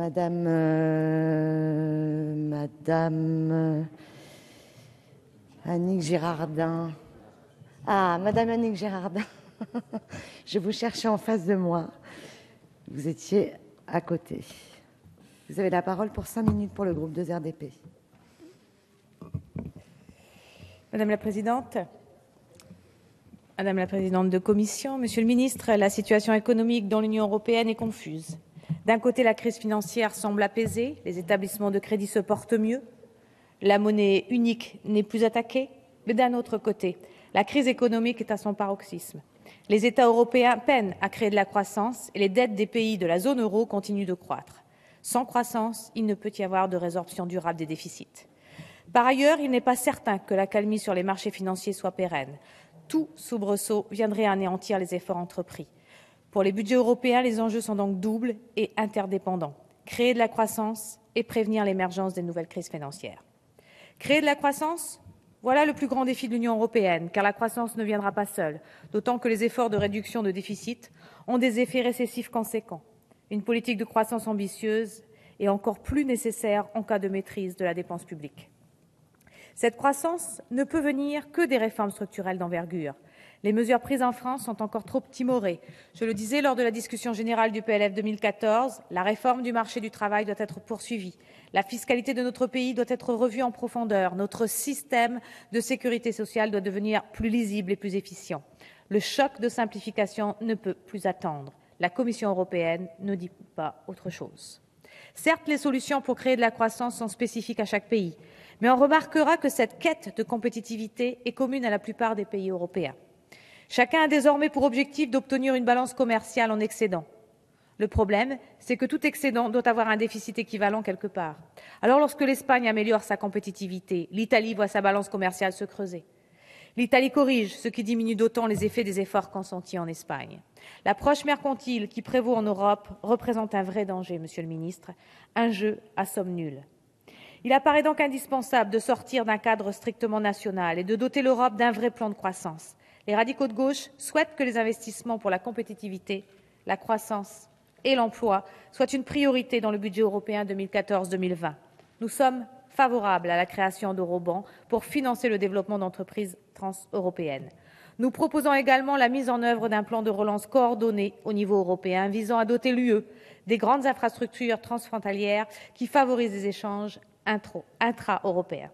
Madame Annick Girardin. Ah, Madame Annick Girardin, je vous cherchais en face de moi. Vous étiez à côté. Vous avez la parole pour 5 minutes pour le groupe 2RDP. Madame la Présidente de Commission, Monsieur le Ministre, la situation économique dans l'Union européenne est confuse. D'un côté, la crise financière semble apaisée, les établissements de crédit se portent mieux, la monnaie unique n'est plus attaquée, mais d'un autre côté, la crise économique est à son paroxysme. Les États européens peinent à créer de la croissance et les dettes des pays de la zone euro continuent de croître. Sans croissance, il ne peut y avoir de résorption durable des déficits. Par ailleurs, il n'est pas certain que l'accalmie sur les marchés financiers soit pérenne. Tout soubresaut viendrait anéantir les efforts entrepris. Pour les budgets européens, les enjeux sont donc doubles et interdépendants. Créer de la croissance et prévenir l'émergence des nouvelles crises financières. Créer de la croissance, voilà le plus grand défi de l'Union européenne, car la croissance ne viendra pas seule, d'autant que les efforts de réduction de déficit ont des effets récessifs conséquents. Une politique de croissance ambitieuse est encore plus nécessaire en cas de maîtrise de la dépense publique. Cette croissance ne peut venir que des réformes structurelles d'envergure. Les mesures prises en France sont encore trop timorées. Je le disais lors de la discussion générale du PLF 2014, la réforme du marché du travail doit être poursuivie. La fiscalité de notre pays doit être revue en profondeur. Notre système de sécurité sociale doit devenir plus lisible et plus efficient. Le choc de simplification ne peut plus attendre. La Commission européenne ne dit pas autre chose. Certes, les solutions pour créer de la croissance sont spécifiques à chaque pays, mais on remarquera que cette quête de compétitivité est commune à la plupart des pays européens. Chacun a désormais pour objectif d'obtenir une balance commerciale en excédent. Le problème, c'est que tout excédent doit avoir un déficit équivalent quelque part. Alors lorsque l'Espagne améliore sa compétitivité, l'Italie voit sa balance commerciale se creuser. L'Italie corrige, ce qui diminue d'autant les effets des efforts consentis en Espagne. L'approche mercantile qui prévaut en Europe représente un vrai danger, Monsieur le Ministre, un jeu à somme nulle. Il apparaît donc indispensable de sortir d'un cadre strictement national et de doter l'Europe d'un vrai plan de croissance. Les radicaux de gauche souhaitent que les investissements pour la compétitivité, la croissance et l'emploi soient une priorité dans le budget européen 2014-2020. Nous sommes favorables à la création d'eurobonds pour financer le développement d'entreprises transeuropéennes. Nous proposons également la mise en œuvre d'un plan de relance coordonné au niveau européen visant à doter l'UE des grandes infrastructures transfrontalières qui favorisent les échanges intra-européens.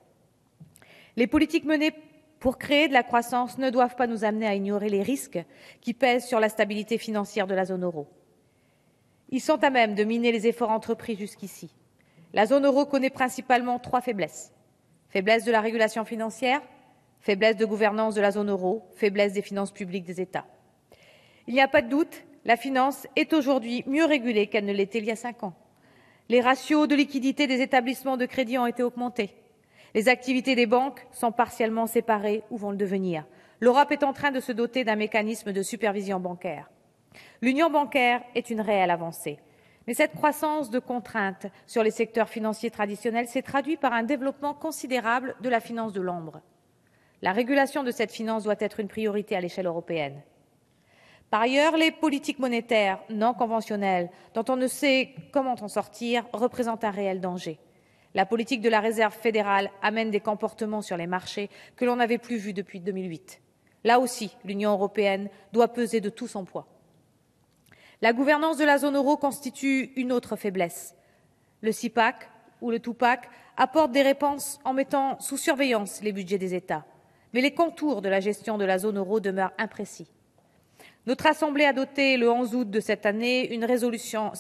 Les politiques menées pour créer de la croissance ne doivent pas nous amener à ignorer les risques qui pèsent sur la stabilité financière de la zone euro. Ils sont à même de miner les efforts entrepris jusqu'ici. La zone euro connaît principalement 3 faiblesses. Faiblesse de la régulation financière, faiblesse de gouvernance de la zone euro, faiblesse des finances publiques des États. Il n'y a pas de doute, la finance est aujourd'hui mieux régulée qu'elle ne l'était il y a 5 ans. Les ratios de liquidité des établissements de crédit ont été augmentés. Les activités des banques sont partiellement séparées ou vont le devenir. L'Europe est en train de se doter d'un mécanisme de supervision bancaire. L'union bancaire est une réelle avancée. Mais cette croissance de contraintes sur les secteurs financiers traditionnels s'est traduite par un développement considérable de la finance de l'ombre. La régulation de cette finance doit être une priorité à l'échelle européenne. Par ailleurs, les politiques monétaires non conventionnelles, dont on ne sait comment en sortir, représentent un réel danger. La politique de la Réserve fédérale amène des comportements sur les marchés que l'on n'avait plus vus depuis 2008. Là aussi, l'Union européenne doit peser de tout son poids. La gouvernance de la zone euro constitue une autre faiblesse. Le six-pack ou le two-pack apporte des réponses en mettant sous surveillance les budgets des États. Mais les contours de la gestion de la zone euro demeurent imprécis. Notre Assemblée a doté le 11 août de cette année une résolution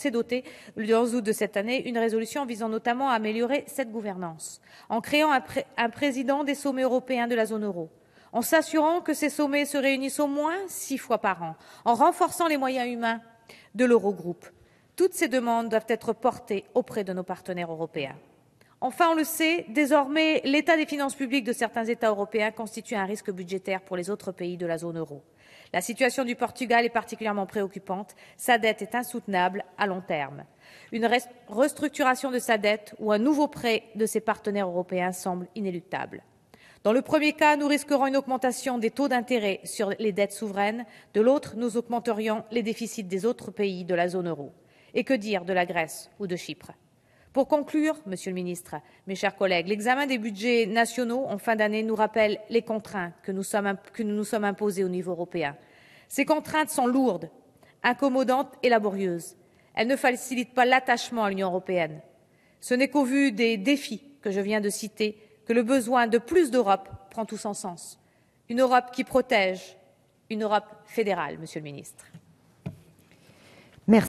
visant notamment à améliorer cette gouvernance, en créant un président des sommets européens de la zone euro, en s'assurant que ces sommets se réunissent au moins 6 fois par an, en renforçant les moyens humains de l'Eurogroupe. Toutes ces demandes doivent être portées auprès de nos partenaires européens. Enfin, on le sait, désormais, l'état des finances publiques de certains États européens constitue un risque budgétaire pour les autres pays de la zone euro. La situation du Portugal est particulièrement préoccupante. Sa dette est insoutenable à long terme. Une restructuration de sa dette ou un nouveau prêt de ses partenaires européens semble inéluctable. Dans le premier cas, nous risquerons une augmentation des taux d'intérêt sur les dettes souveraines. De l'autre, nous augmenterions les déficits des autres pays de la zone euro. Et que dire de la Grèce ou de Chypre? Pour conclure, Monsieur le Ministre, mes chers collègues, l'examen des budgets nationaux en fin d'année nous rappelle les contraintes que nous nous sommes imposées au niveau européen. Ces contraintes sont lourdes, incommodantes et laborieuses. Elles ne facilitent pas l'attachement à l'Union européenne. Ce n'est qu'au vu des défis que je viens de citer que le besoin de plus d'Europe prend tout son sens. Une Europe qui protège, une Europe fédérale, Monsieur le Ministre.